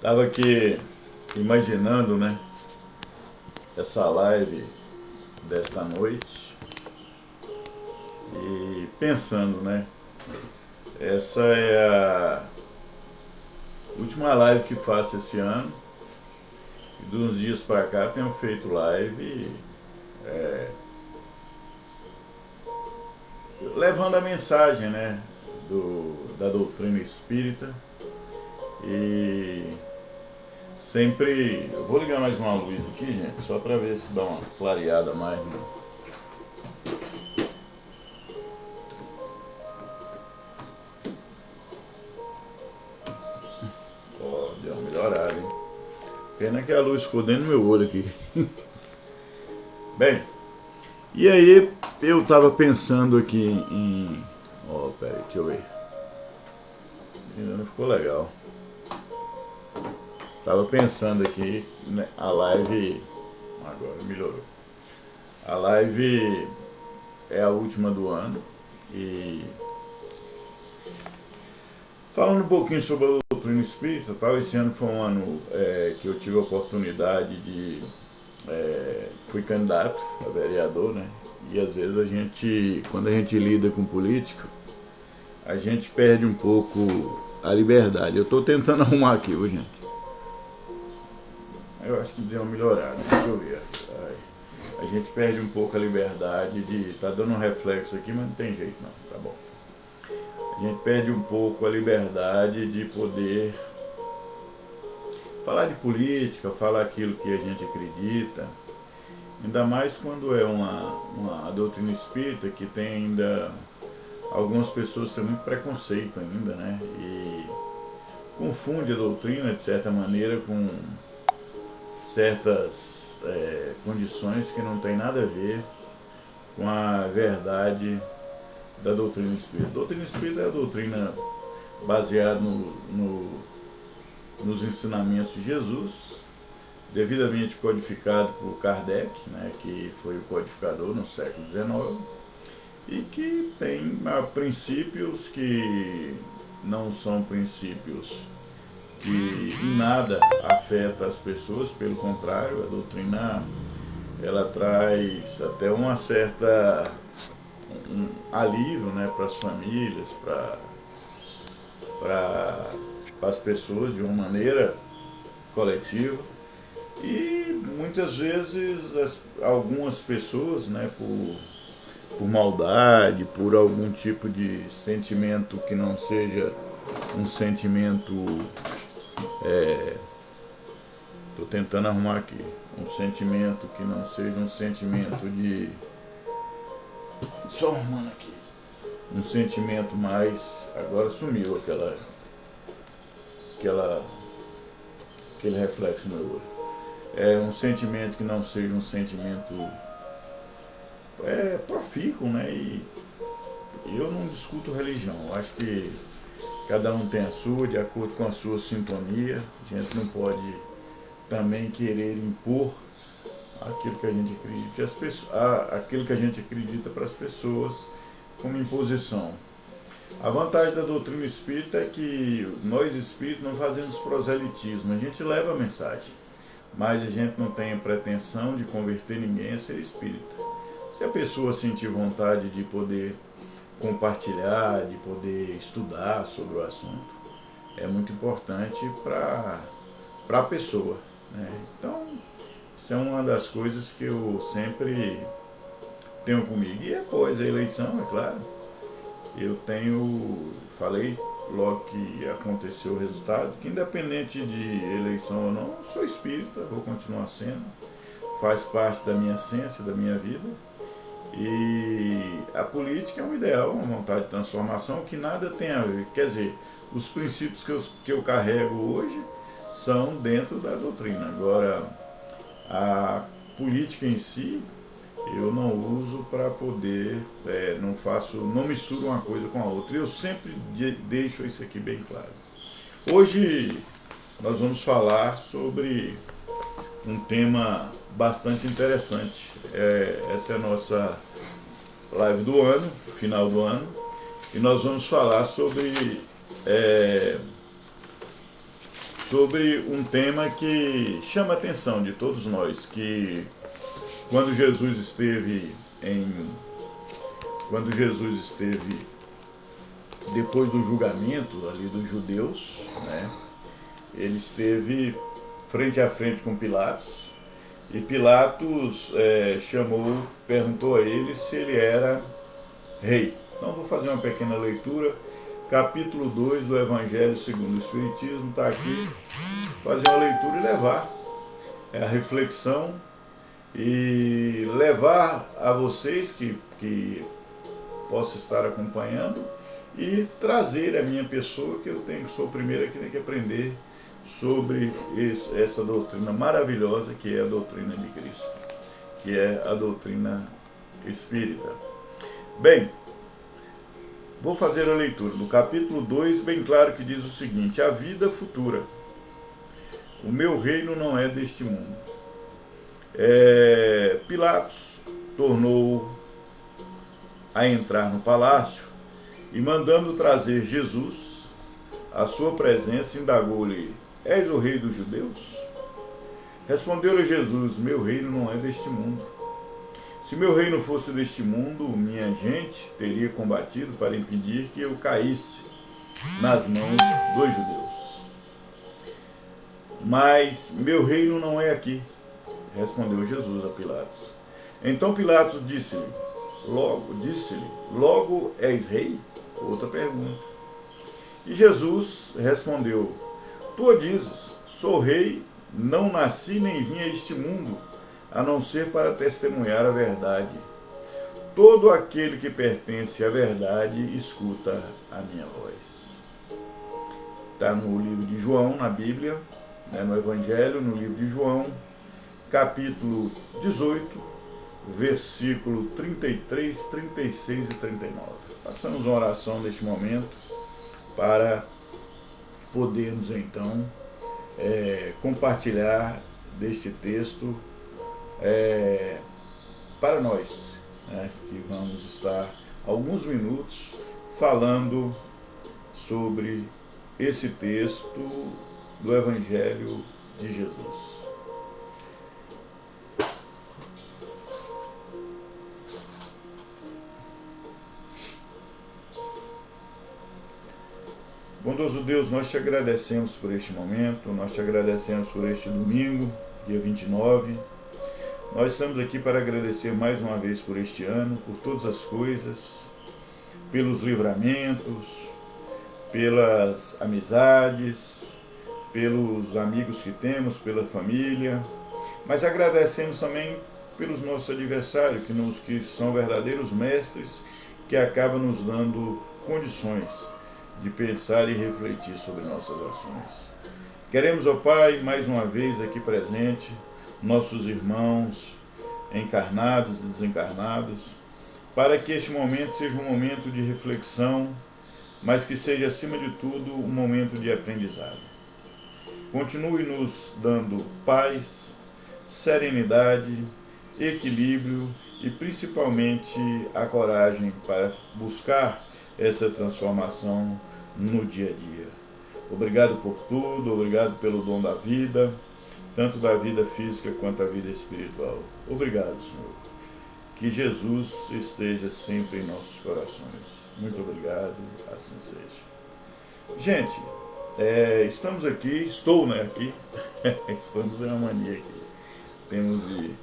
Tava aqui imaginando, né, essa live desta noite e pensando, né, essa é a última live que faço esse ano. E de uns dias pra cá tenho feito live levando a mensagem, né, da doutrina espírita. E sempre. Eu vou ligar mais uma luz aqui, gente, só pra ver se dá uma clareada mais. Né? Ó, deu uma melhorada, hein? Pena que a luz ficou dentro do meu olho aqui. Bem, e aí eu tava pensando aqui em. Ó, peraí, deixa eu ver. Ainda não ficou legal. Tava pensando aqui, né, a live. Agora melhorou. A live é a última do ano e falando um pouquinho sobre a doutrina espírita, tal, esse ano foi um ano que eu tive a oportunidade de. Fui candidato a vereador, né? E às vezes a gente, quando a gente lida com política, a gente perde um pouco a liberdade. Eu estou tentando arrumar aqui, viu, gente? Eu acho que deu uma melhorada, deixa eu ver. A gente perde um pouco a liberdade de. Tá dando um reflexo aqui, mas não tem jeito não, tá bom. A gente perde um pouco a liberdade de poder falar de política, falar aquilo que a gente acredita, ainda mais quando é uma doutrina espírita que tem ainda. Algumas pessoas têm muito preconceito ainda, né? E confunde a doutrina de certa maneira com certas condições que não tem nada a ver com a verdade da doutrina espírita. A doutrina espírita é a doutrina baseada nos ensinamentos de Jesus, devidamente codificado por Kardec, né, que foi o codificador no século XIX, e que tem princípios que não são princípios que em nada afeta as pessoas, pelo contrário, a doutrina ela traz até uma certa alívio, né, para as famílias, para as pessoas de uma maneira coletiva. E muitas vezes algumas pessoas, né, por maldade, por algum tipo de sentimento que não seja um sentimento. Estou tentando arrumar aqui. Um sentimento que não seja um sentimento de. Só arrumando aqui. Um sentimento mais. Agora sumiu aquele reflexo no meu olho. É um sentimento que não seja um sentimento profícuo, né? E eu não discuto religião. Eu acho que cada um tem a sua, de acordo com a sua sintonia. A gente não pode também querer impor aquilo que a gente acredita, aquilo que a gente acredita para as pessoas como imposição. A vantagem da doutrina espírita é que nós espíritos não fazemos proselitismo, a gente leva a mensagem, mas a gente não tem a pretensão de converter ninguém a ser espírita. Se a pessoa sentir vontade de poder compartilhar, de poder estudar sobre o assunto, é muito importante para a pessoa, né? Então, isso é uma das coisas que eu sempre tenho comigo. E após a eleição, é claro, falei logo que aconteceu o resultado, que independente de eleição ou não, eu sou espírita, vou continuar sendo, faz parte da minha essência, da minha vida. E a política é um ideal, uma vontade de transformação que nada tem a ver. Quer dizer, os princípios que eu carrego hoje são dentro da doutrina. Agora, a política em si, eu não uso para poder, não misturo uma coisa com a outra. Eu sempre deixo isso aqui bem claro. Hoje nós vamos falar sobre um tema bastante interessante. Essa é a nossa live do ano, final do ano, e nós vamos falar sobre sobre um tema que chama a atenção de todos nós, que quando Jesus esteve depois do julgamento ali dos judeus, né, ele esteve frente a frente com Pilatos, e Pilatos perguntou a ele se ele era rei. Então vou fazer uma pequena leitura, capítulo 2 do Evangelho segundo o Espiritismo, está aqui, fazer uma leitura e levar a reflexão e levar a vocês que possa estar acompanhando e trazer a minha pessoa, que sou o primeiro que tem que aprender sobre essa doutrina maravilhosa que é a doutrina de Cristo, que é a doutrina espírita. Bem, vou fazer a leitura do capítulo 2, bem claro, que diz o seguinte: a vida futura. O meu reino não é deste mundo. Pilatos tornou a entrar no palácio e, mandando trazer Jesus à sua presença, indagou-lhe: és o rei dos judeus? Respondeu-lhe Jesus: meu reino não é deste mundo. Se meu reino fosse deste mundo, minha gente teria combatido para impedir que eu caísse nas mãos dos judeus. Mas meu reino não é aqui, respondeu Jesus a Pilatos. Então Pilatos disse-lhe, logo és rei? Outra pergunta. E Jesus respondeu: tu o dizes, sou rei, não nasci nem vim a este mundo, a não ser para testemunhar a verdade. Todo aquele que pertence à verdade escuta a minha voz. Está no livro de João, na Bíblia, no Evangelho, no livro de João, capítulo 18, versículo 33, 36 e 39. Façamos uma oração neste momento para podermos então compartilhar deste texto para nós, que vamos estar alguns minutos falando sobre esse texto do Evangelho de Jesus. Bondoso Deus, nós te agradecemos por este momento, nós te agradecemos por este domingo, dia 29. Nós estamos aqui para agradecer mais uma vez por este ano, por todas as coisas, pelos livramentos, pelas amizades, pelos amigos que temos, pela família, mas agradecemos também pelos nossos adversários, que são verdadeiros mestres, que acabam nos dando condições de pensar e refletir sobre nossas ações. Queremos, ó Pai, mais uma vez aqui presente, nossos irmãos encarnados e desencarnados, para que este momento seja um momento de reflexão, mas que seja, acima de tudo, um momento de aprendizado. Continue nos dando paz, serenidade, equilíbrio e principalmente a coragem para buscar essa transformação no dia a dia. Obrigado por tudo, obrigado pelo dom da vida, tanto da vida física quanto da vida espiritual. Obrigado, Senhor. Que Jesus esteja sempre em nossos corações. Muito obrigado, assim seja. Gente, estamos aqui, aqui, estamos em uma mania aqui.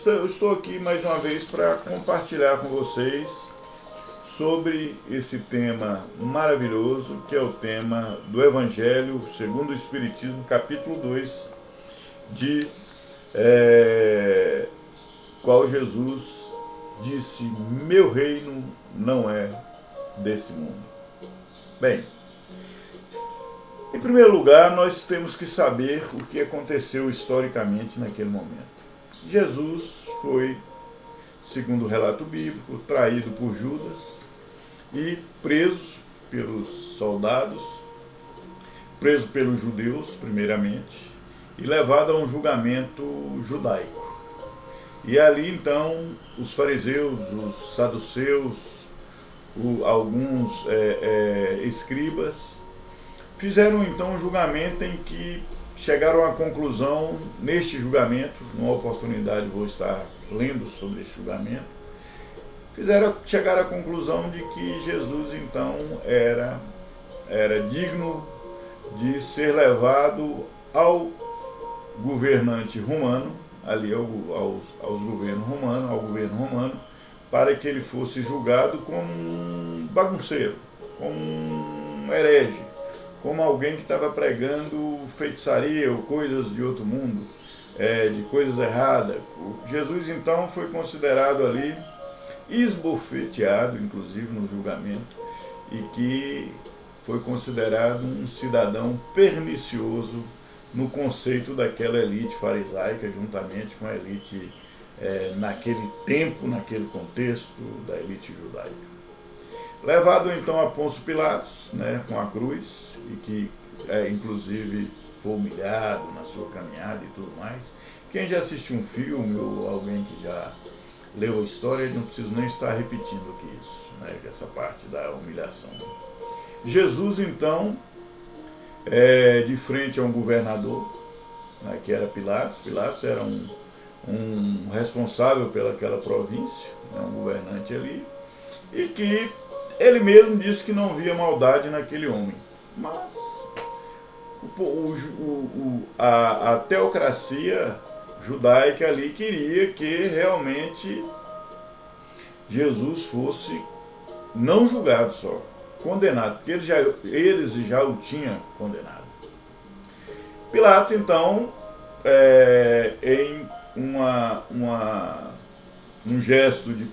Eu estou aqui mais uma vez para compartilhar com vocês sobre esse tema maravilhoso, que é o tema do Evangelho segundo o Espiritismo, capítulo 2, de qual Jesus disse: meu reino não é deste mundo. Bem, em primeiro lugar, nós temos que saber o que aconteceu historicamente naquele momento. Jesus foi, segundo o relato bíblico, traído por Judas e preso pelos soldados, preso pelos judeus, primeiramente, e levado a um julgamento judaico. E ali, então, os fariseus, os saduceus, alguns escribas, Fizeram então um julgamento em que chegaram à conclusão, neste julgamento, numa oportunidade vou estar lendo sobre esse julgamento, chegaram à conclusão de que Jesus então era digno de ser levado ao governante romano, ali ao governo romano, para que ele fosse julgado como um bagunceiro, como um herege, como alguém que estava pregando feitiçaria ou coisas de outro mundo, de coisas erradas. Jesus então foi considerado ali, esbofeteado inclusive no julgamento, e que foi considerado um cidadão pernicioso no conceito daquela elite farisaica, juntamente com a elite, naquele tempo, naquele contexto da elite judaica. Levado então a Pôncio Pilatos, né, com a cruz, e que inclusive foi humilhado na sua caminhada e tudo mais. Quem já assistiu um filme ou alguém que já leu a história, não preciso nem estar repetindo aqui isso, né, essa parte da humilhação. Jesus então, de frente a um governador, né, que era Pilatos. Pilatos era um responsável pelaquela província, né, um governante ali, e que ele mesmo disse que não via maldade naquele homem. Mas a teocracia judaica ali queria que realmente Jesus fosse não julgado só, condenado, porque eles já o tinham condenado. Pilatos, então, em um gesto de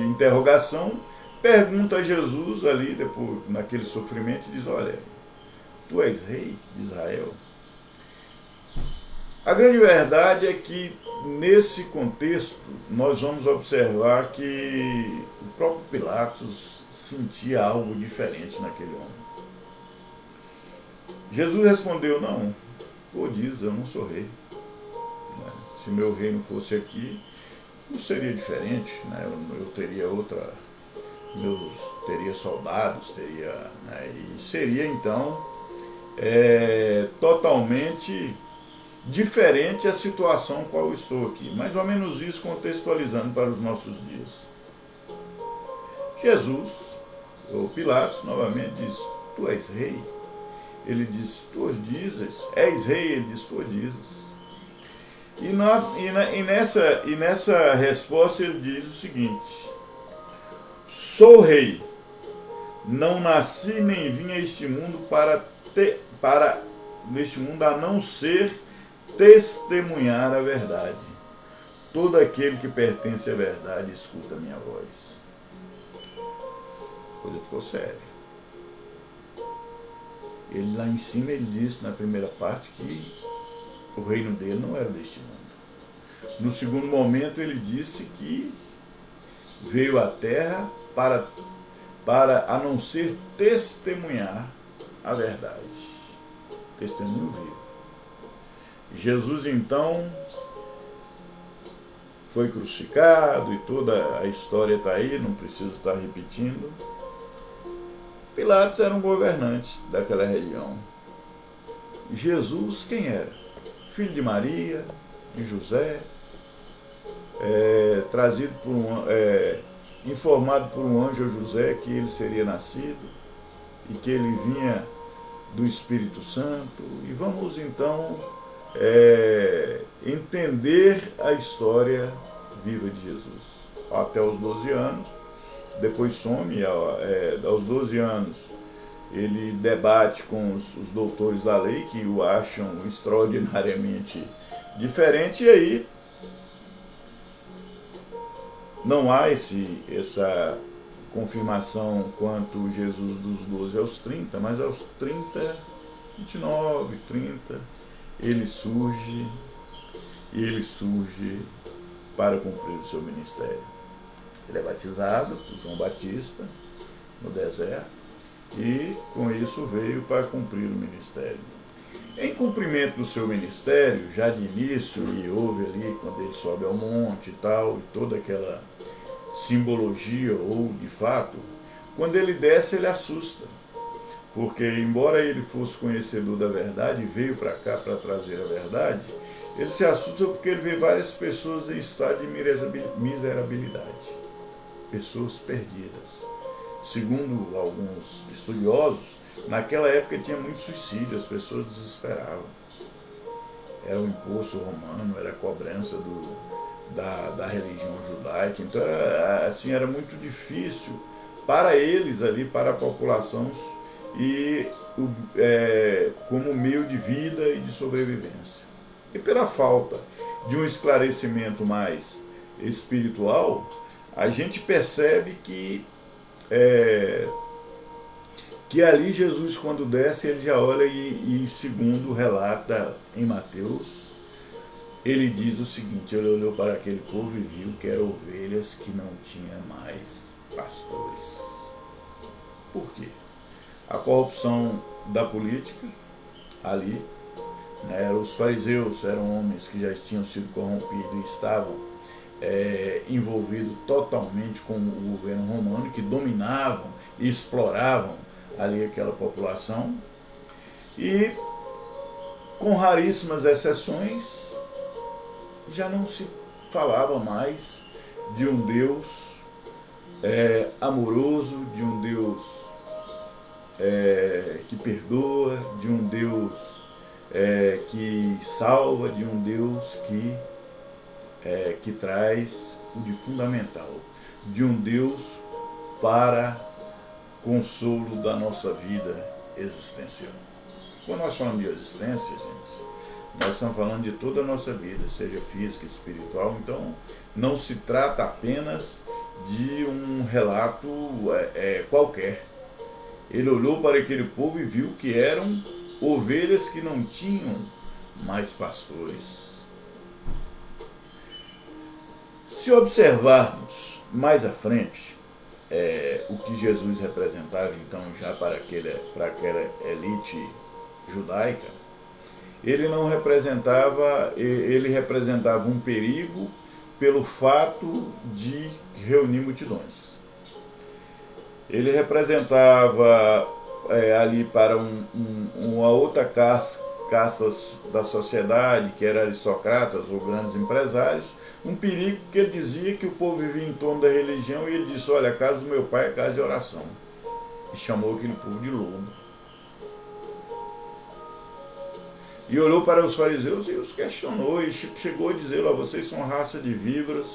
interrogação, pergunta a Jesus ali, depois, naquele sofrimento, e diz: olha, tu és rei de Israel? A grande verdade é que, nesse contexto, nós vamos observar que o próprio Pilatos sentia algo diferente naquele homem. Jesus respondeu: não, tu diz, eu não sou rei. Se meu reino fosse aqui, não seria diferente, né? Eu teria teria soldados, né? E seria então totalmente diferente a situação qual eu estou aqui. Mais ou menos isso, contextualizando para os nossos dias. Jesus, ou Pilatos, novamente diz: tu és rei? Ele diz: tu dizes. És rei? Ele diz: tu dizes. E nessa resposta ele diz o seguinte: sou rei, não nasci nem vim a este mundo neste mundo a não ser testemunhar a verdade. Todo aquele que pertence à verdade escuta a minha voz. A coisa ficou séria. Ele lá em cima, ele disse na primeira parte que o reino dele não era deste mundo. No segundo momento ele disse que veio à terra para a não ser testemunhar a verdade. Testemunho vivo. Jesus então foi crucificado e toda a história está aí, não preciso estar repetindo. Pilatos era um governante daquela região. Jesus quem era? Filho de Maria, de José, informado por um anjo a José que ele seria nascido e que ele vinha do Espírito Santo. E vamos então entender a história viva de Jesus. Até os 12 anos, depois some, aos 12 anos ele debate com os doutores da lei, que o acham extraordinariamente diferente, e aí não há essa confirmação quanto Jesus dos 12 aos 30, mas aos 30, 29, 30, ele surge para cumprir o seu ministério. Ele é batizado por João Batista no deserto e com isso veio para cumprir o ministério. Em cumprimento do seu ministério, já de início, e houve ali quando ele sobe ao monte e tal, e toda aquela simbologia, ou de fato, quando ele desce ele assusta, Porque, embora ele fosse conhecedor da verdade e veio para cá para trazer a verdade, ele se assusta porque ele vê várias pessoas em estado de miserabilidade, pessoas perdidas. Segundo alguns estudiosos, naquela época tinha muito suicídio, as pessoas desesperavam. Era o imposto romano, era a cobrança da religião judaica, então era muito difícil para eles ali, para a população, e como meio de vida e de sobrevivência. E pela falta de um esclarecimento mais espiritual, a gente percebe que ali Jesus, quando desce, ele já olha e segundo relata em Mateus, ele diz o seguinte: ele olhou para aquele povo e viu que eram ovelhas que não tinham mais pastores. Por quê? A corrupção da política ali, né, os fariseus eram homens que já tinham sido corrompidos e estavam envolvidos totalmente com o governo romano, que dominavam e exploravam ali aquela população, e com raríssimas exceções já não se falava mais de um Deus amoroso, de um Deus que perdoa, de um Deus que salva, de um Deus que traz o de fundamental, de um Deus para consolo da nossa vida existencial. Quando nós falamos de existência, gente, nós estamos falando de toda a nossa vida, seja física, espiritual. Então não se trata apenas de um relato qualquer. Ele olhou para aquele povo e viu que eram ovelhas que não tinham mais pastores. Se observarmos mais à frente o que Jesus representava então já para aquela elite judaica, ele representava um perigo pelo fato de reunir multidões. Ele representava ali para uma outra casta da sociedade, que era aristocratas ou grandes empresários, um perigo, que ele dizia que o povo vivia em torno da religião, e ele disse: olha, a casa do meu pai é casa de oração. E chamou aquele povo de lobo. E olhou para os fariseus e os questionou, e chegou a dizer: vocês são raça de víboras,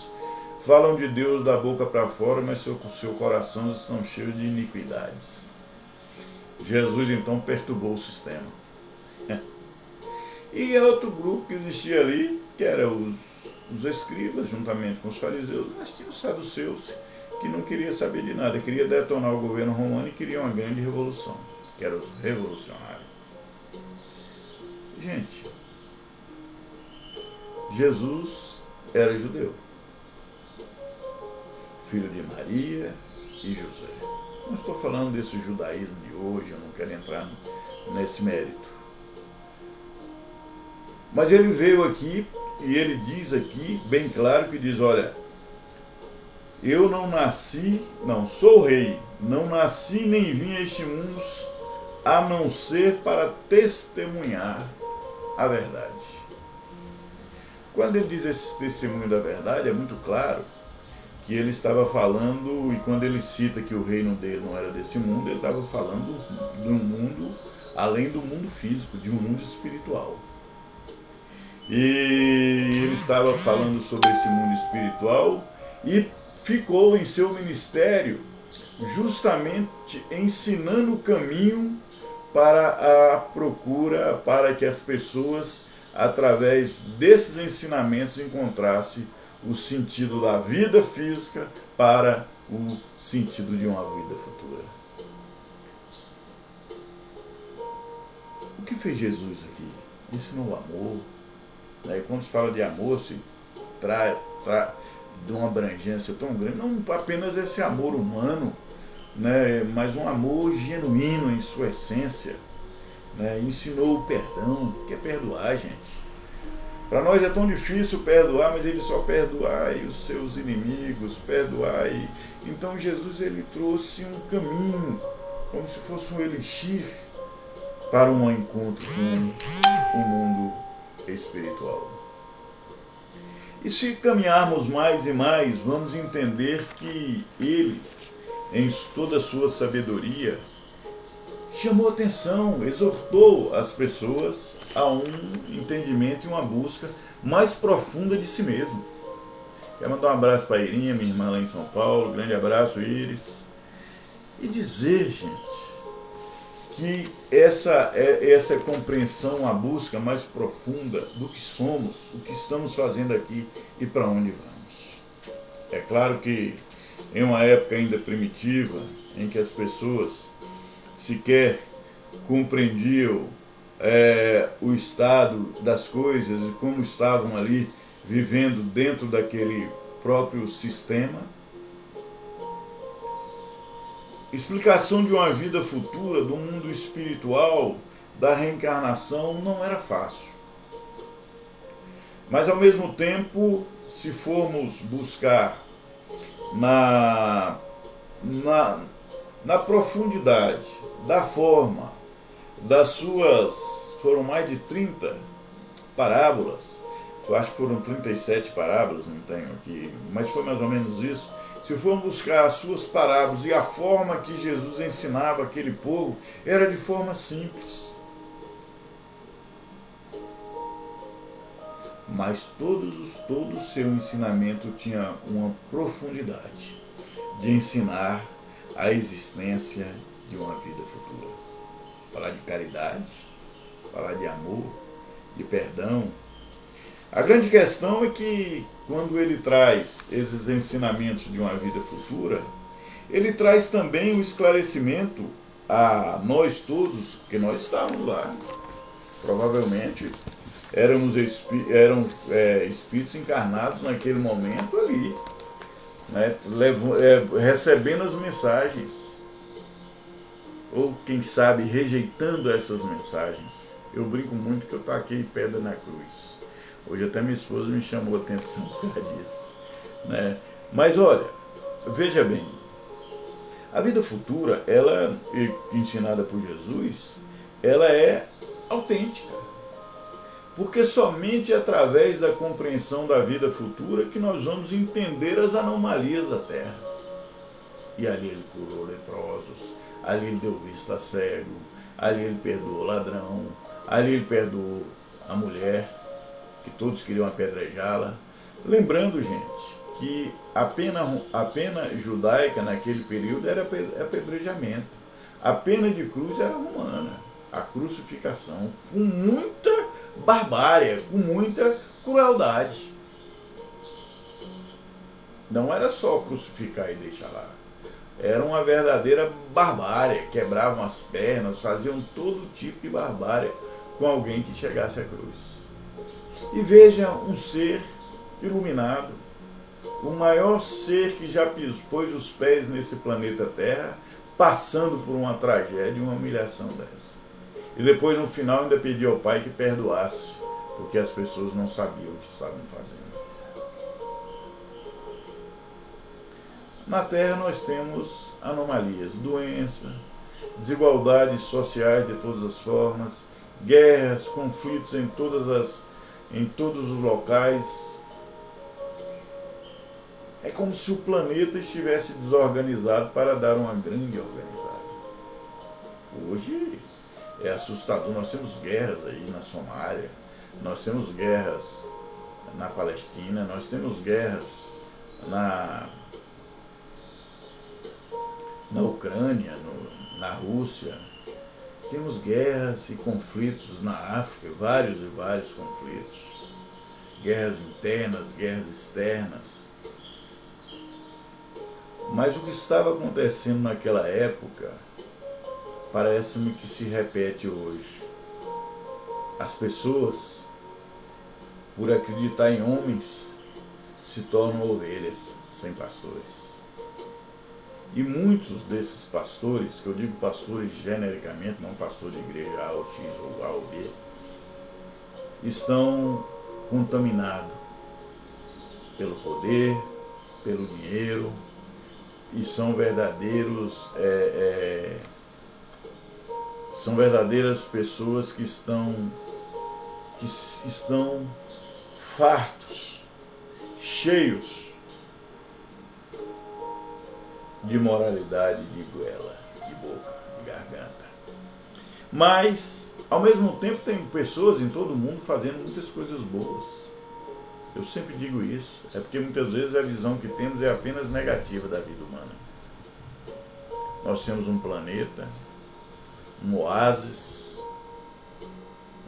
falam de Deus da boca para fora, mas seu coração estão cheios de iniquidades. Jesus então perturbou o sistema. E outro grupo que existia ali, que eram os escribas, juntamente com os fariseus, mas tinha os saduceus, que não queria saber de nada, queria detonar o governo romano e queria uma grande revolução, que eram os revolucionários. Gente, Jesus era judeu, filho de Maria e José. Não estou falando desse judaísmo de hoje, eu não quero entrar nesse mérito. Mas ele veio aqui e ele diz aqui, bem claro, que diz: olha, eu não sou rei, não nasci nem vim a este mundo a não ser para testemunhar a verdade. Quando ele diz esse testemunho da verdade, é muito claro que ele estava falando, e quando ele cita que o reino dele não era desse mundo, ele estava falando de um mundo além do mundo físico, de um mundo espiritual. E ele estava falando sobre esse mundo espiritual e ficou em seu ministério justamente ensinando o caminho para a procura, para que as pessoas, através desses ensinamentos, encontrassem o sentido da vida física para o sentido de uma vida futura. O que fez Jesus aqui? Ensinou o amor. E quando se fala de amor, se traz de uma abrangência tão grande, não apenas esse amor humano, né, mas um amor genuíno em sua essência, né, ensinou o perdão, que é perdoar, gente. Para nós é tão difícil perdoar, mas ele só perdoai os seus inimigos, perdoai. Então Jesus, ele trouxe um caminho como se fosse um elixir para um encontro com o mundo espiritual. E se caminharmos mais e mais, vamos entender que ele, em toda a sua sabedoria, chamou atenção, exortou as pessoas a um entendimento e uma busca mais profunda de si mesmo. Quero mandar um abraço para a Irinha, minha irmã lá em São Paulo, grande abraço, Iris. E dizer, gente, que essa compreensão, a busca mais profunda do que somos, o que estamos fazendo aqui e para onde vamos. É claro que em uma época ainda primitiva, em que as pessoas sequer compreendiam o estado das coisas e como estavam ali vivendo dentro daquele próprio sistema, explicação de uma vida futura, do mundo espiritual, da reencarnação, não era fácil. Mas ao mesmo tempo, se formos buscar na profundidade da forma das suas, foram mais de 30 parábolas, eu acho que foram 37 parábolas, não tenho aqui, mas foi mais ou menos isso. Se formos buscar as suas parábolas e a forma que Jesus ensinava aquele povo, era de forma simples. Mas todo o seu ensinamento tinha uma profundidade de ensinar a existência de uma vida futura. Falar de caridade, falar de amor, de perdão. A grande questão é que, quando ele traz esses ensinamentos de uma vida futura, ele traz também o esclarecimento a nós todos, que nós estávamos lá. Provavelmente eram espíritos encarnados naquele momento ali, né, recebendo as mensagens, ou quem sabe rejeitando essas mensagens. Eu brinco muito que eu taquei pedra na cruz. Hoje até minha esposa me chamou a atenção por causa disso, né? Mas olha, veja bem, a vida futura, ela, ensinada por Jesus, ela é autêntica. Porque somente através da compreensão da vida futura que nós vamos entender as anomalias da Terra. E ali ele curou leprosos, ali ele deu vista a cego, ali ele perdoou o ladrão, ali ele perdoou a mulher, que todos queriam apedrejá-la. Lembrando, gente, que a pena judaica naquele período era apedrejamento. A pena de cruz era romana, a crucificação, com muita barbárie, com muita crueldade. Não era só crucificar e deixar lá. Era uma verdadeira barbárie, quebravam as pernas, faziam todo tipo de barbárie com alguém que chegasse à cruz. E veja um ser iluminado, o maior ser que já pôs os pés nesse planeta Terra, passando por uma tragédia e uma humilhação dessa. E depois, no final, ainda pediu ao Pai que perdoasse, porque as pessoas não sabiam o que estavam fazendo. Na Terra nós temos anomalias, doenças, desigualdades sociais de todas as formas, guerras, conflitos em todos os locais. É como se o planeta estivesse desorganizado para dar uma grande organizada. Hoje é assustador, nós temos guerras aí na Somália, nós temos guerras na Palestina, nós temos guerras na Ucrânia, na Rússia. Temos guerras e conflitos na África, vários e vários conflitos. Guerras internas, guerras externas. Mas o que estava acontecendo naquela época parece-me que se repete hoje. As pessoas, por acreditar em homens, se tornam ovelhas sem pastores. E muitos desses pastores, que eu digo pastores genericamente, não pastor de igreja A ou X ou A ou B, estão contaminados pelo poder, pelo dinheiro, e são verdadeiros São verdadeiras pessoas que estão fartos, cheios de moralidade, de goela, de boca, de garganta. Mas, ao mesmo tempo, tem pessoas em todo mundo fazendo muitas coisas boas. Eu sempre digo isso. É porque muitas vezes a visão que temos é apenas negativa da vida humana. Nós temos um planeta, um oásis,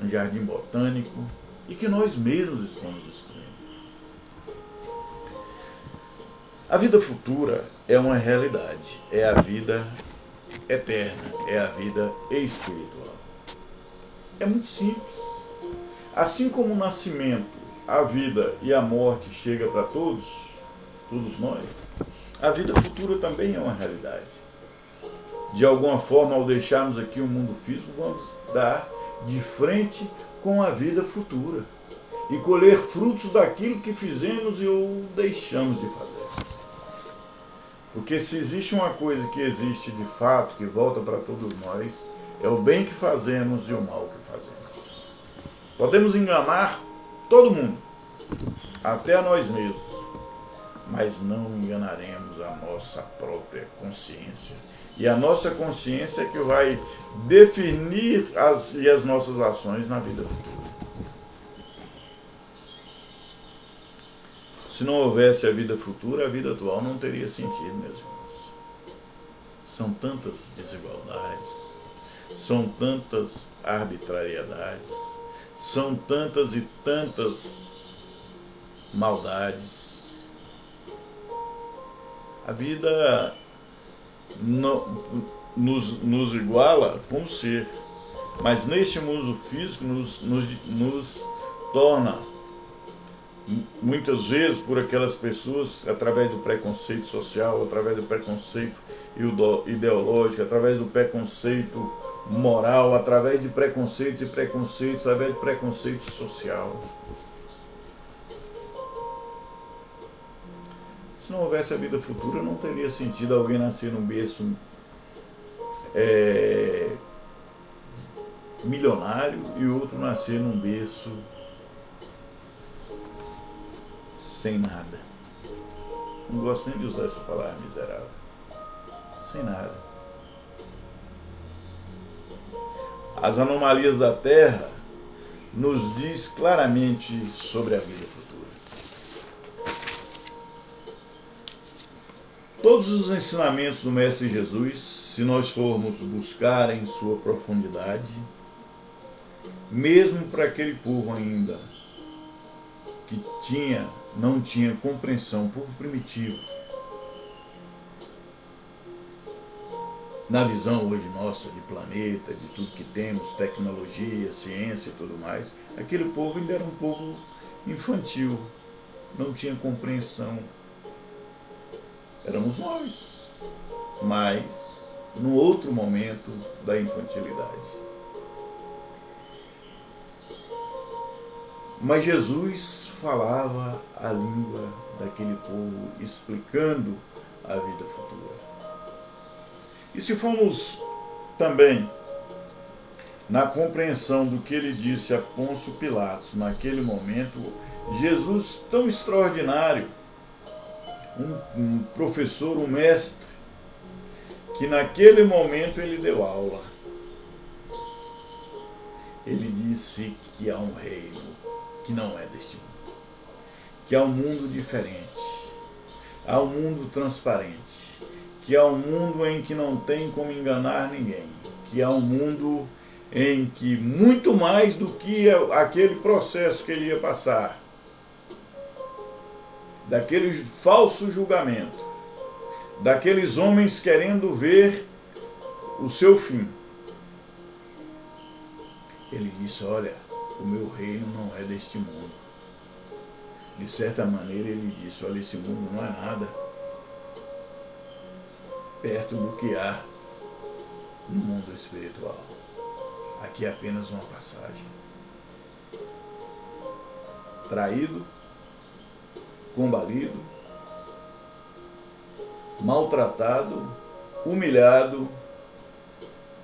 um jardim botânico, e que nós mesmos estamos destruindo. A vida futura é uma realidade, é a vida eterna, é a vida espiritual. É muito simples. Assim como o nascimento, a vida e a morte chega para todos nós, a vida futura também é uma realidade. De alguma forma, ao deixarmos aqui o mundo físico, vamos dar de frente com a vida futura e colher frutos daquilo que fizemos ou deixamos de fazer. Porque se existe uma coisa que existe de fato, que volta para todos nós, é o bem que fazemos e o mal que fazemos. Podemos enganar todo mundo, até a nós mesmos, mas não enganaremos a nossa própria consciência. E a nossa consciência é que vai definir as nossas ações na vida futura. Se não houvesse a vida futura, a vida atual não teria sentido, meus irmãos. São tantas desigualdades, são tantas arbitrariedades, são tantas e tantas maldades. A vida nos iguala como ser, mas neste mundo físico nos torna, muitas vezes, por aquelas pessoas, através do preconceito social, através do preconceito ideológico, através do preconceito moral, através de preconceitos e preconceitos, através de preconceito social. Se não houvesse a vida futura, não teria sentido alguém nascer num berço milionário e outro nascer num berço sem nada. Não gosto nem de usar essa palavra, miserável. Sem nada. As anomalias da Terra nos diz claramente sobre a vida futura. Todos os ensinamentos do Mestre Jesus, se nós formos buscar em sua profundidade, mesmo para aquele povo ainda que não tinha compreensão, povo primitivo, na visão hoje nossa de planeta, de tudo que temos, tecnologia, ciência e tudo mais, aquele povo ainda era um povo infantil, não tinha compreensão. Éramos nós, mas num outro momento da infantilidade. Mas Jesus falava a língua daquele povo, explicando a vida futura. E se formos também na compreensão do que ele disse a Pôncio Pilatos naquele momento, Jesus tão extraordinário, um professor, um mestre, que naquele momento ele deu aula. Ele disse que há um reino que não é deste mundo, que há um mundo diferente, há um mundo transparente, que há um mundo em que não tem como enganar ninguém, que há um mundo em que muito mais do que aquele processo que ele ia passar, daquele falso julgamento, daqueles homens querendo ver o seu fim. Ele disse, olha, o meu reino não é deste mundo. De certa maneira ele disse, olha, esse mundo não é nada perto do que há no mundo espiritual. Aqui é apenas uma passagem. Traído, combalido, maltratado, humilhado,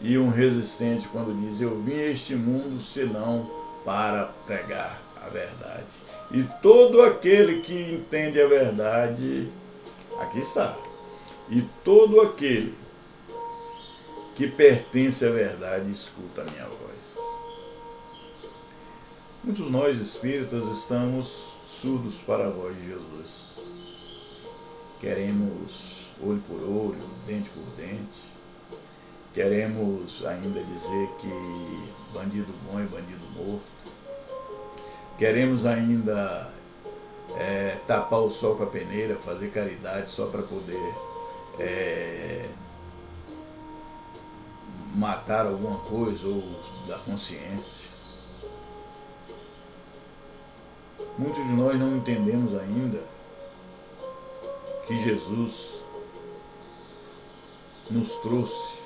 e um resistente quando diz: eu vim a este mundo senão para pregar a verdade. E todo aquele que entende a verdade, aqui está. E todo aquele que pertence à verdade escuta a minha voz. Muitos nós espíritas estamos surdos para a voz de Jesus. Queremos olho por olho, dente por dente. Queremos ainda dizer que bandido bom é bandido morto. Queremos ainda tapar o sol com a peneira, fazer caridade só para poder matar alguma coisa ou da consciência. Muitos de nós não entendemos ainda que Jesus nos trouxe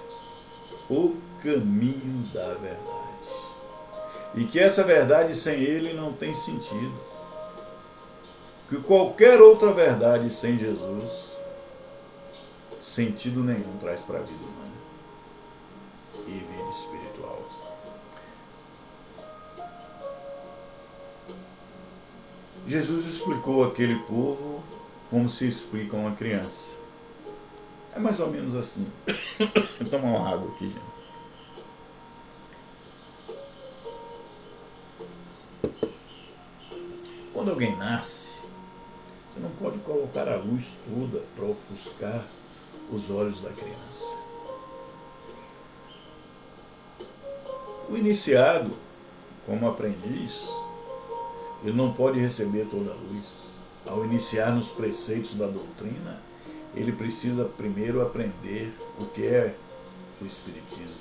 o caminho da verdade. E que essa verdade sem ele não tem sentido. Que qualquer outra verdade sem Jesus, sentido nenhum traz para a vida humana e vida espiritual. Jesus explicou àquele povo como se explica a uma criança. É mais ou menos assim. Vou tomar uma água aqui, gente. Quando alguém nasce, você não pode colocar a luz toda para ofuscar os olhos da criança. O iniciado, como aprendiz, ele não pode receber toda a luz. Ao iniciar nos preceitos da doutrina, ele precisa primeiro aprender o que é o Espiritismo.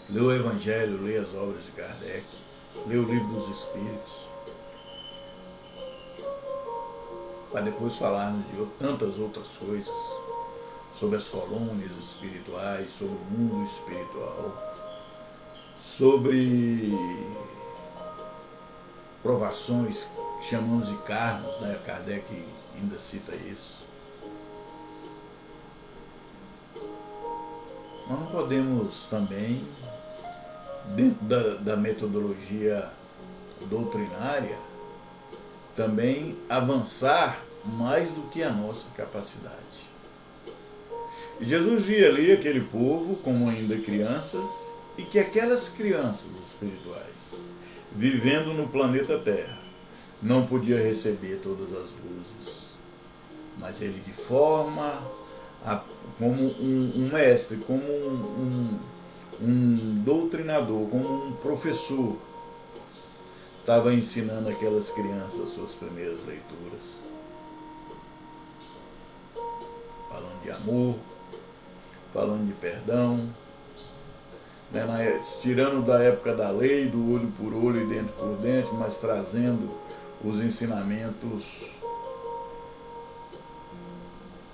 Ler o Evangelho, ler as obras de Kardec, ler o Livro dos Espíritos, para depois falarmos de tantas outras coisas, sobre as colônias espirituais, sobre o mundo espiritual, sobre provações que chamamos de karmas, né? Kardec ainda cita isso. Nós não podemos também, dentro da metodologia doutrinária, também avançar mais do que a nossa capacidade. E Jesus via ali aquele povo como ainda crianças, e que aquelas crianças espirituais, vivendo no planeta Terra, não podia receber todas as luzes, mas ele, de forma como um mestre, como um doutrinador, como um professor, estava ensinando aquelas crianças suas primeiras leituras, falando de amor, falando de perdão, né, tirando da época da lei, do olho por olho e dente por dente, mas trazendo os ensinamentos,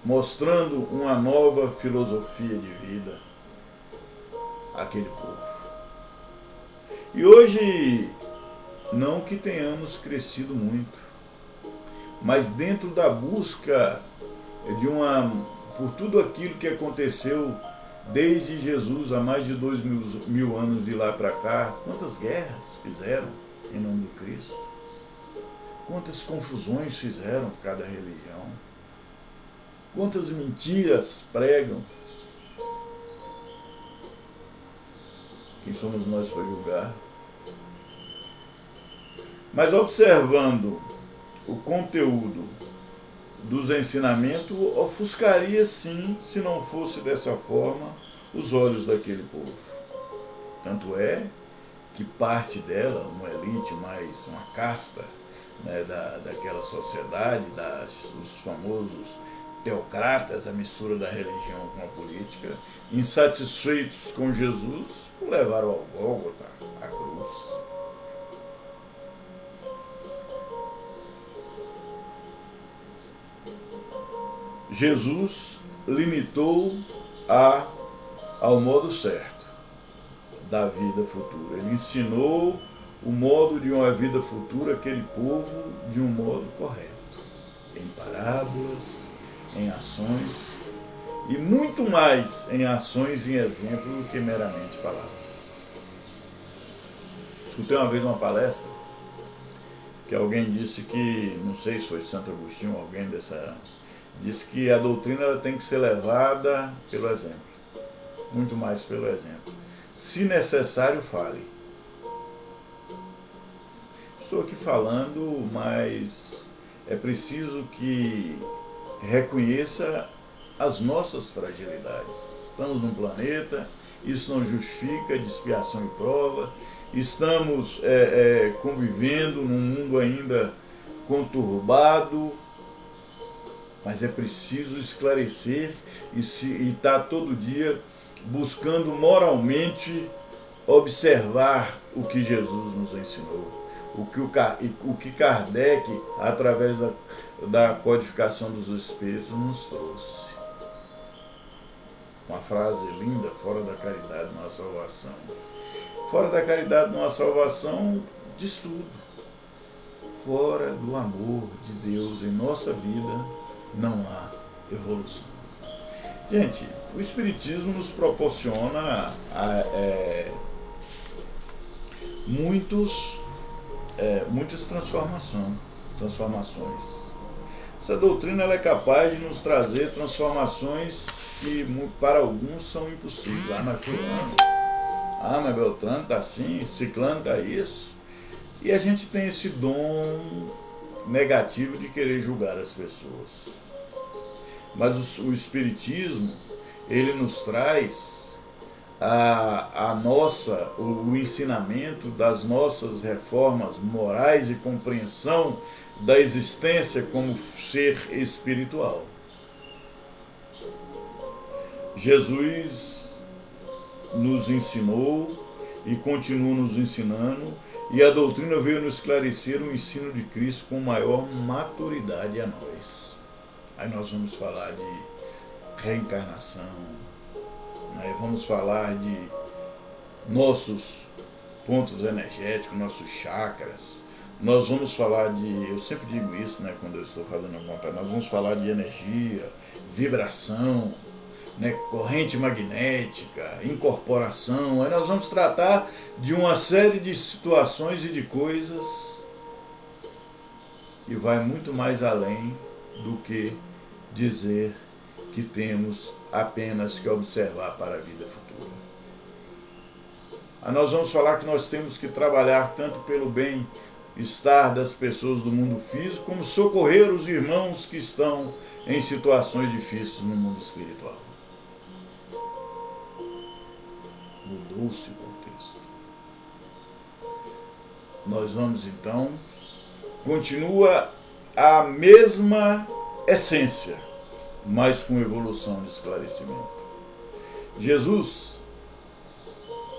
mostrando uma nova filosofia de vida àquele povo. E hoje, não que tenhamos crescido muito, mas dentro da busca por tudo aquilo que aconteceu desde Jesus, há mais de 2.000 anos de lá para cá, quantas guerras fizeram em nome do Cristo, quantas confusões fizeram cada religião, quantas mentiras pregam. Quem somos nós para julgar? Mas observando o conteúdo dos ensinamentos, ofuscaria sim, se não fosse dessa forma, os olhos daquele povo. Tanto é que parte dela, uma elite, mais uma casta, né, daquela sociedade, os famosos teocratas, a mistura da religião com a política, insatisfeitos com Jesus, o levaram ao Gólgota, à cruz. Jesus limitou ao modo certo da vida futura. Ele ensinou o modo de uma vida futura àquele povo de um modo correto, em parábolas, em ações, e muito mais em ações e exemplo do que meramente palavras. Escutei uma vez uma palestra que alguém disse que, não sei se foi Santo Agostinho, alguém dessa, disse que a doutrina ela tem que ser levada pelo exemplo, muito mais pelo exemplo. Se necessário, fale. Estou aqui falando, mas é preciso que reconheça as nossas fragilidades. Estamos num planeta, isso não justifica de expiação e prova. Estamos convivendo num mundo ainda conturbado, mas é preciso esclarecer e estar todo dia buscando moralmente observar o que Jesus nos ensinou, o que Kardec, através da codificação dos Espíritos, nos trouxe. Uma frase linda: fora da caridade não há salvação. Fora da caridade não há salvação, diz tudo. Fora do amor de Deus em nossa vida não há evolução. Gente, o Espiritismo nos proporciona muitas transformações. Essa doutrina ela é capaz de nos trazer transformações que para alguns são impossíveis. Lá na fulano, mas Beltrano está assim, Ciclano está isso. E a gente tem esse dom negativo de querer julgar as pessoas. Mas o Espiritismo, ele nos traz o ensinamento das nossas reformas morais e compreensão da existência como ser espiritual. Jesus nos ensinou e continua nos ensinando, e a doutrina veio nos esclarecer o ensino de Cristo com maior maturidade a nós. Aí nós vamos falar de reencarnação, vamos falar de nossos pontos energéticos, nossos chakras. Nós vamos falar eu sempre digo isso, quando eu estou fazendo alguma coisa, nós vamos falar de energia, vibração, corrente magnética, incorporação. Aí nós vamos tratar de uma série de situações e de coisas e vai muito mais além do que dizer que temos apenas que observar para a vida futura. Aí nós vamos falar que nós temos que trabalhar tanto pelo bem-estar das pessoas do mundo físico, como socorrer os irmãos que estão em situações difíceis no mundo espiritual. Mudou-se o contexto. Nós vamos então, continua a mesma essência, mas com evolução de esclarecimento. Jesus,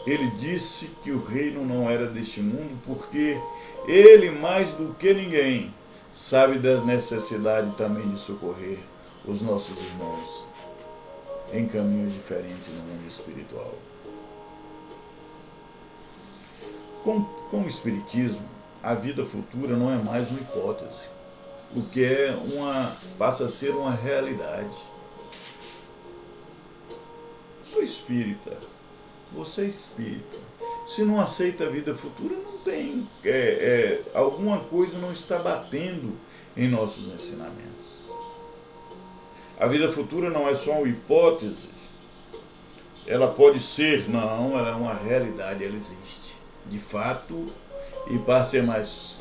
ele disse que o reino não era deste mundo porque ele, mais do que ninguém, sabe da necessidade também de socorrer os nossos irmãos em caminhos diferentes no mundo espiritual. Com o Espiritismo, a vida futura não é mais uma hipótese, o que passa a ser uma realidade. Sou espírita, você é espírita. Se não aceita a vida futura, não tem. Alguma coisa não está batendo em nossos ensinamentos. A vida futura não é só uma hipótese, ela pode ser, não, ela é uma realidade, ela existe. De fato, e para ser mais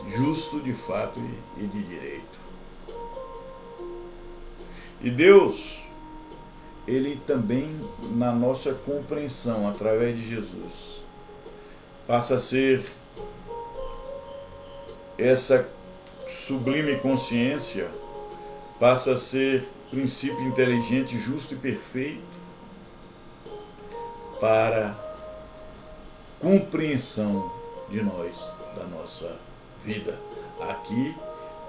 justo de fato e de direito. E Deus, ele também, na nossa compreensão, através de Jesus, passa a ser essa sublime consciência, passa a ser princípio inteligente, justo e perfeito para compreensão de nós, da nossa vida aqui,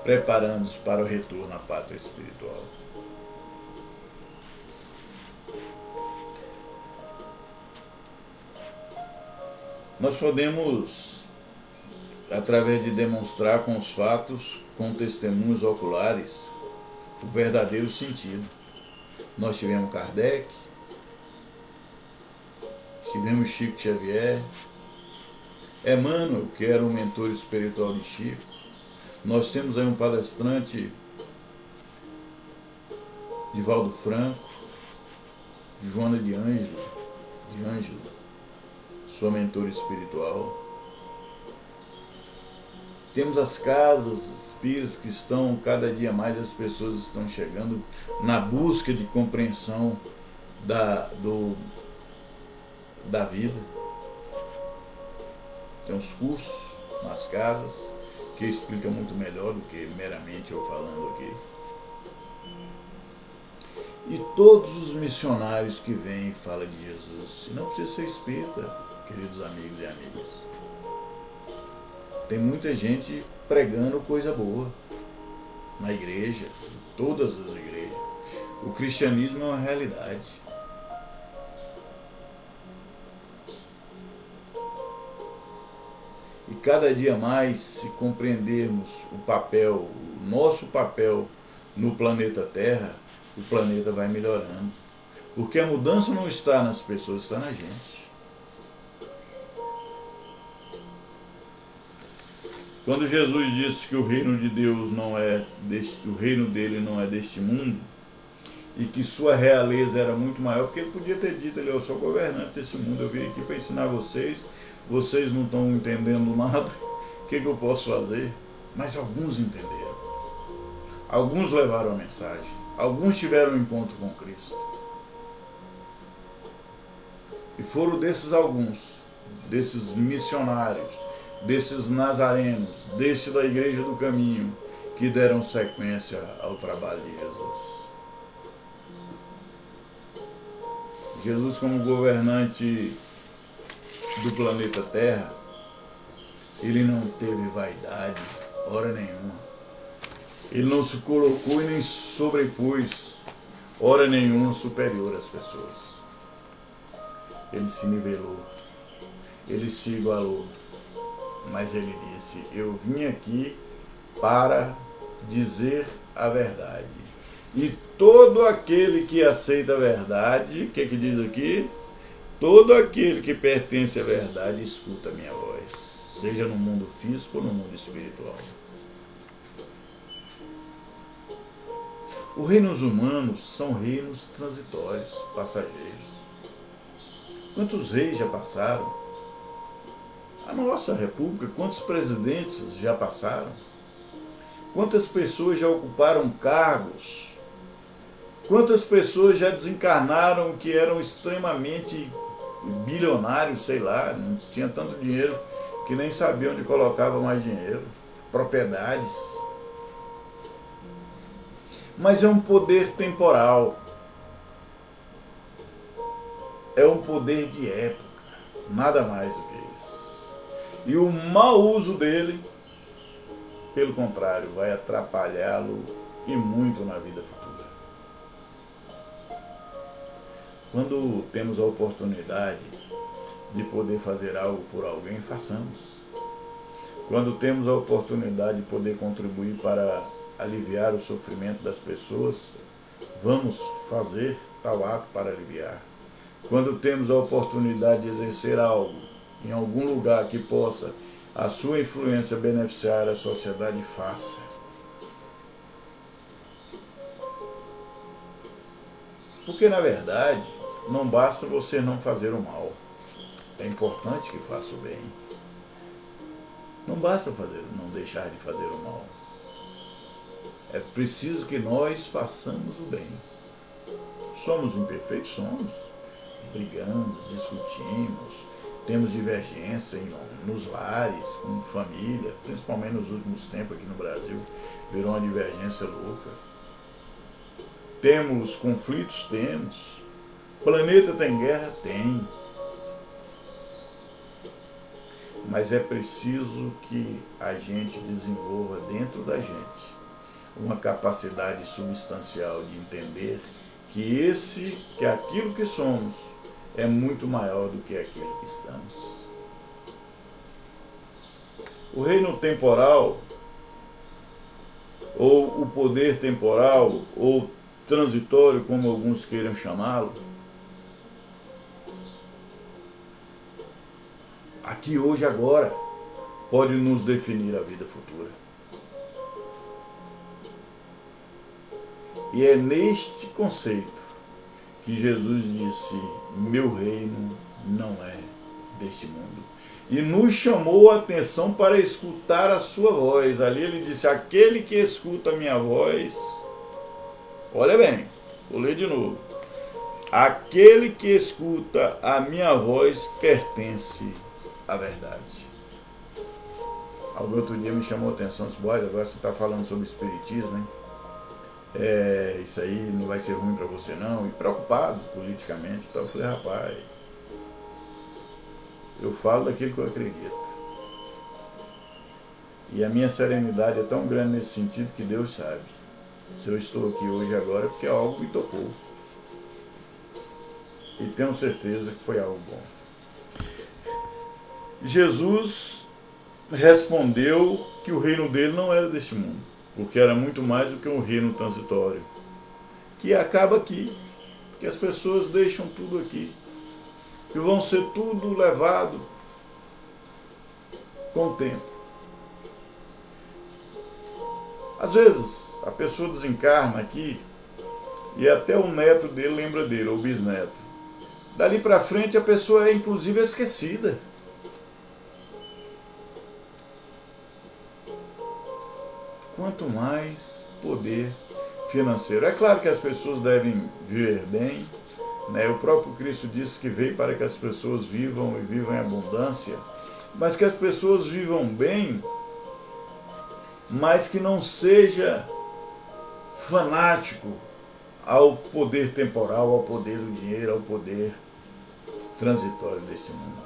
preparando-nos para o retorno à pátria espiritual. Nós podemos, através de demonstrar com os fatos, com testemunhos oculares, o verdadeiro sentido. Nós tivemos Kardec, tivemos Chico Xavier, Emmanuel, que era o mentor espiritual de Chico. Nós temos aí um palestrante, Divaldo Franco, Joana de Ângelo, sua mentora espiritual. Temos as casas espíritas que estão, cada dia mais as pessoas estão chegando na busca de compreensão da vida. Tem uns cursos nas casas que explicam muito melhor do que meramente eu falando aqui. E todos os missionários que vêm e falam de Jesus, e não precisa ser espírita, queridos amigos e amigas. Tem muita gente pregando coisa boa na igreja, em todas as igrejas. O cristianismo é uma realidade. E cada dia mais, se compreendermos o nosso papel no planeta Terra, o planeta vai melhorando. Porque a mudança não está nas pessoas, está na gente. Quando Jesus disse que o reino de Deus o reino dele não é deste mundo, e que sua realeza era muito maior, porque ele podia ter dito, eu sou governante desse mundo, eu vim aqui para ensinar vocês não estão entendendo nada, o que eu posso fazer? Mas alguns entenderam. Alguns levaram a mensagem. Alguns tiveram um encontro com Cristo. E foram desses alguns, desses missionários, desses nazarenos, desses da Igreja do Caminho, que deram sequência ao trabalho de Jesus. Jesus, como governante do planeta Terra, ele não teve vaidade, hora nenhuma. Ele não se colocou e nem sobrepôs, hora nenhuma, superior às pessoas. Ele se nivelou, ele se igualou, mas ele disse, eu vim aqui para dizer a verdade. E todo aquele que aceita a verdade, o que diz aqui? Todo aquele que pertence à verdade escuta a minha voz, seja no mundo físico ou no mundo espiritual. Os reinos humanos são reinos transitórios, passageiros. Quantos reis já passaram? A nossa república, quantos presidentes já passaram? Quantas pessoas já ocuparam cargos? Quantas pessoas já desencarnaram que eram extremamente bilionários, sei lá, não tinha tanto dinheiro que nem sabia onde colocava mais dinheiro, propriedades. Mas é um poder temporal, é um poder de época, nada mais do que isso. E o mau uso dele, pelo contrário, vai atrapalhá-lo e muito na vida futura. Quando temos a oportunidade de poder fazer algo por alguém, façamos. Quando temos a oportunidade de poder contribuir para aliviar o sofrimento das pessoas, vamos fazer tal ato para aliviar. Quando temos a oportunidade de exercer algo em algum lugar que possa a sua influência beneficiar a sociedade, faça. Porque, na verdade, não basta você não fazer o mal. É importante que faça o bem. Não basta não deixar de fazer o mal. É preciso que nós façamos o bem. Somos imperfeitos? Somos. Brigamos, discutimos, temos divergência nos lares, com família, principalmente nos últimos tempos aqui no Brasil, virou uma divergência louca. Temos conflitos? Temos. Planeta tem guerra? Tem. Mas é preciso que a gente desenvolva dentro da gente uma capacidade substancial de entender que aquilo que somos é muito maior do que aquilo que estamos. O reino temporal, ou o poder temporal, ou transitório, como alguns queiram chamá-lo, aqui, hoje, agora, pode nos definir a vida futura. E é neste conceito que Jesus disse: meu reino não é deste mundo. E nos chamou a atenção para escutar a sua voz. Ali ele disse: aquele que escuta a minha voz, olha bem, vou ler de novo. Aquele que escuta a minha voz pertence à verdade. Algum outro dia me chamou a atenção, disse: agora você está falando sobre espiritismo, hein? Isso aí não vai ser ruim para você não, e preocupado politicamente. Então eu falei: rapaz, eu falo daquilo que eu acredito, e a minha serenidade é tão grande nesse sentido que Deus sabe. Se eu estou aqui hoje agora é porque algo me tocou, e tenho certeza que foi algo bom. Jesus respondeu que o reino dele não era deste mundo, porque era muito mais do que um reino transitório, que acaba aqui, que as pessoas deixam tudo aqui, que vão ser tudo levado com o tempo. Às vezes a pessoa desencarna aqui e até o neto dele lembra dele, ou bisneto. Dali para frente a pessoa é inclusive esquecida. Quanto mais poder financeiro. É claro que as pessoas devem viver bem, né? O próprio Cristo disse que veio para que as pessoas vivam e vivam em abundância, mas que as pessoas vivam bem, mas que não seja fanático ao poder temporal, ao poder do dinheiro, ao poder transitório desse mundo.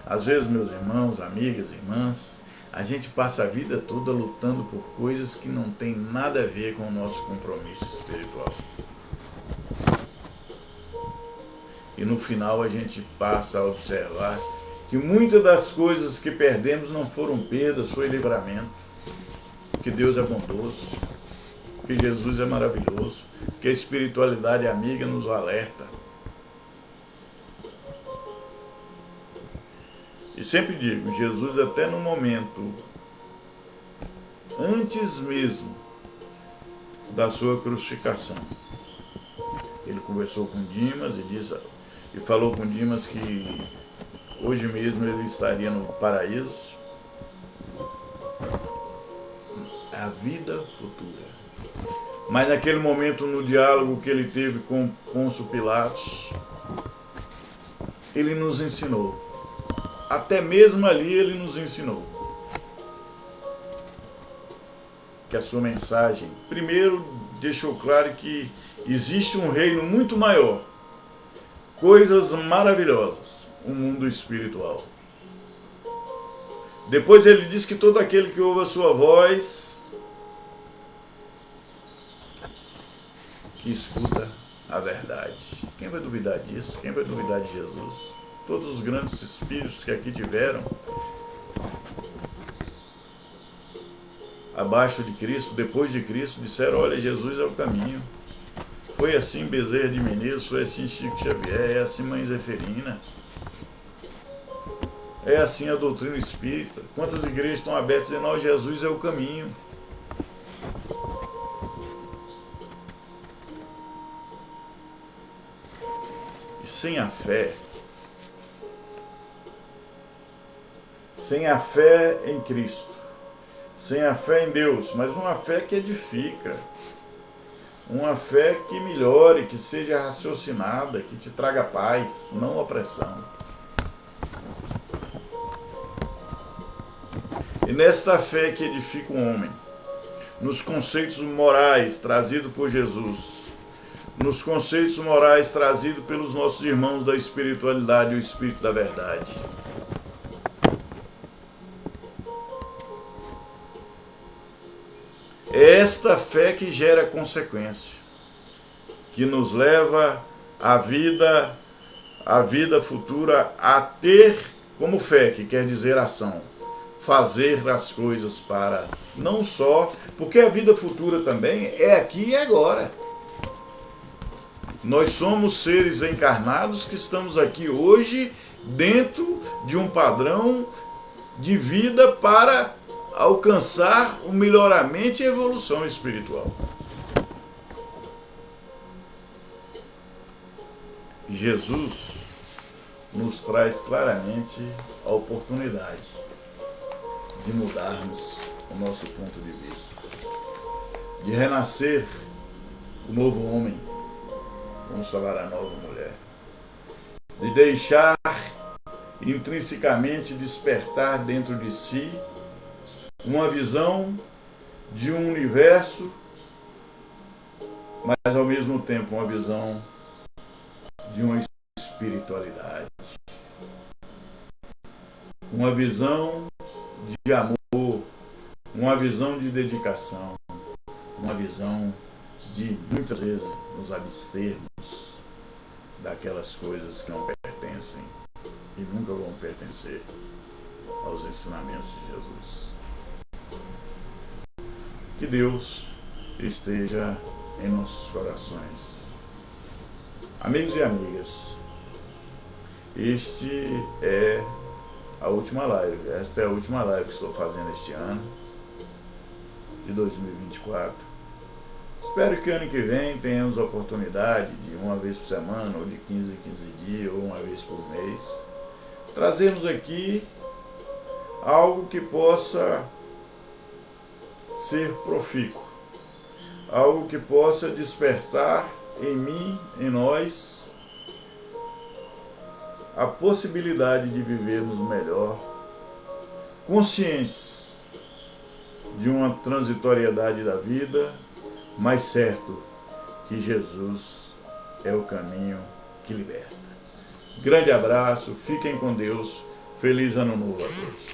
Às vezes, meus irmãos, amigas, irmãs, a gente passa a vida toda lutando por coisas que não tem nada a ver com o nosso compromisso espiritual. E no final a gente passa a observar que muitas das coisas que perdemos não foram perdas, foi livramento. Que Deus é bondoso, que Jesus é maravilhoso, que a espiritualidade amiga nos alerta. E sempre digo, Jesus até no momento, antes mesmo da sua crucificação, ele conversou com Dimas e falou com Dimas que hoje mesmo ele estaria no paraíso. A vida futura. Mas naquele momento, no diálogo que ele teve com Pôncio Pilatos, ele nos ensinou. Até mesmo ali ele nos ensinou que a sua mensagem, primeiro, deixou claro que existe um reino muito maior, coisas maravilhosas, um mundo espiritual. Depois ele diz que todo aquele que ouve a sua voz, que escuta a verdade. Quem vai duvidar disso? Quem vai duvidar de Jesus? Todos os grandes espíritos que aqui tiveram, abaixo de Cristo, depois de Cristo, disseram: olha, Jesus é o caminho. Foi assim Bezerra de Menezes, foi assim Chico Xavier, é assim Mãe Zeferina, é assim a doutrina espírita. Quantas igrejas estão abertas dizendo: não, Jesus é o caminho. E sem a fé em Cristo, sem a fé em Deus, mas uma fé que edifica, uma fé que melhore, que seja raciocinada, que te traga paz, não opressão. E nesta fé que edifica o homem, nos conceitos morais trazidos por Jesus, nos conceitos morais trazidos pelos nossos irmãos da espiritualidade e o Espírito da Verdade. É esta fé que gera consequência, que nos leva à vida futura a ter como fé, que quer dizer ação. fazer as coisas para não só, porque a vida futura também é aqui e agora. Nós somos seres encarnados que estamos aqui hoje dentro de um padrão de vida para alcançar o melhoramento e a evolução espiritual. Jesus nos traz claramente a oportunidade de mudarmos o nosso ponto de vista, de renascer o novo homem, vamos falar a nova mulher, de deixar intrinsecamente despertar dentro de si uma visão de um universo, mas ao mesmo tempo uma visão de uma espiritualidade, uma visão de amor, uma visão de dedicação, uma visão de muitas vezes nos abstermos daquelas coisas que não pertencem e nunca vão pertencer aos ensinamentos de Jesus. Que Deus esteja em nossos corações. Amigos e amigas, este é a última live. Esta é a última live que estou fazendo este ano, de 2024. Espero que ano que vem tenhamos a oportunidade de uma vez por semana, ou de 15 em 15 dias, ou uma vez por mês, trazermos aqui algo que possa ser profícuo, algo que possa despertar em mim, em nós, a possibilidade de vivermos melhor, conscientes de uma transitoriedade da vida, mas certo que Jesus é o caminho que liberta. Grande abraço, fiquem com Deus, feliz ano novo a todos.